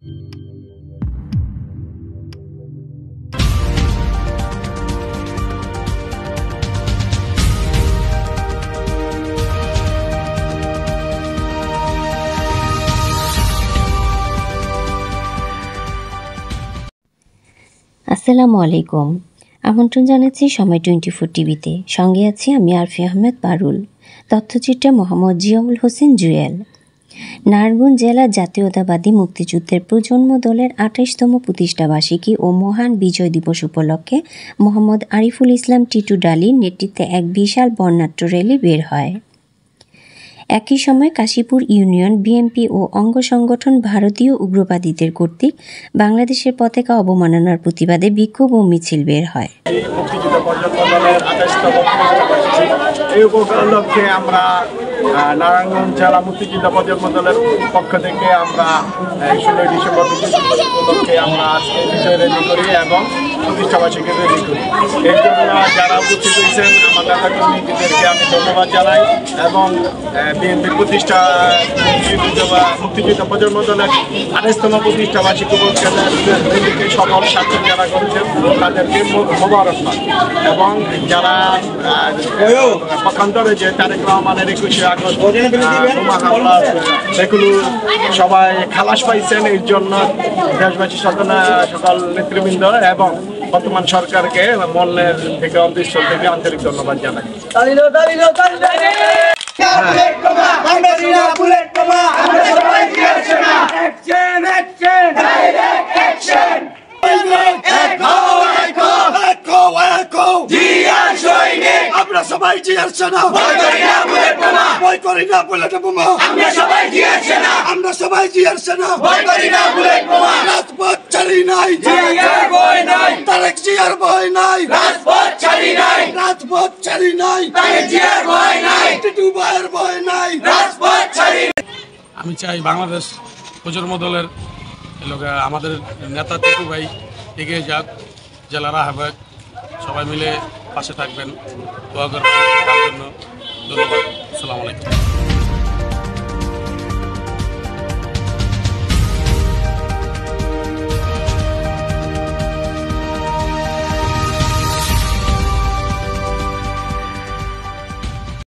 আসসালামু আলাইকুম। আমন্ত্রণ জানাচ্ছি সময় 24 টিভিতে। সঙ্গে আছি আমি আরফি আহমেদ পারুল। তথ্যচিত্রে মোহাম্মদ জিয়াউল হোসেন জুয়েল। নারায়ণগঞ্জ জেলা জাতীয়তাবাদী মুক্তিযুদ্ধের প্রজন্ম দলের ২৮তম প্রতিষ্ঠাবার্ষিকী ও মহান বিজয় দিবস উপলক্ষে মোহাম্মদ আরিফুল ইসলাম টিটু ডালির নেতৃত্বে এক বিশাল বর্ণাঢ্য র্যালি বের হয়। একই সময় কাশীপুর ইউনিয়ন বিএনপি ও অঙ্গ সংগঠন ভারতীয় উগ্রবাদীদের কর্তৃক বাংলাদেশের পতাকা অবমাননার প্রতিবাদে বিক্ষোভ ও মিছিল বের হয়। এই উপলক্ষে আমরা নারায়ণগঞ্জ জেলা মুক্তিযোদ্ধা প্রজন্ম দলের পক্ষ থেকে আমরা 16 ডিসেম্বর উপলক্ষে আমরা আজকে বিজয় র্যালি করি এবং প্রতিষ্ঠাবার্ষিকী র্যালি করি। এর জন্য যারা উপস্থিত হয়েছেন আমার নেতা কর্মীদেরকে আমি ধন্যবাদ জানাই এবং বিএনপির মুক্তিযোদ্ধা প্রজন্ম দলের 28তম প্রতিষ্ঠাবার্ষিকী উপলক্ষে সকল স্বাক্ষর যারা করেছেন তাদেরকে মোবারকবাদ এবং যারা পক্ষান্তরে যে তারেক রহমানের 21শে আগস্ট বোমা হামলা এগুলো সবাই খালাস পাইছেন, এর জন্য দেশবাসী সকল নেতৃবৃন্দ এবং বর্তমান সরকারকে মল্লের থেকে অন্তঃস্থল থেকে আন্তরিক ধন্যবাদ জানাই। আমরা সবাই জিয়ার সেনা, ভয় করি না বুলেট বোমা। আমরা সবাই জিয়ার সেনা, আমরা সবাই জিয়ার সেনা, ভয় করি না বুলেট বোমা। রাজপথ ছাড়ি নাই, জিয়ার ভয় নাই, তারেক জিয়ার ভয় নাই। রাজপথ ছাড়ি নাই, রাজপথ ছাড়ি নাই, তারেক জিয়ার ভয় নাই, টিটু ভাইয়ের ভয় নাই। রাজপথ ছাড়ি। আমি চাই বাংলাদেশ প্রজন্ম দলের আমাদের নেতা টিটু ভাই এগিয়ে যাক, জেলার আহ্বায়ক সবাই মিলে পাশে থাকবেন, দোয়া করবেন তার জন্য। ধন্যবাদ। আসসালামু আলাইকুম।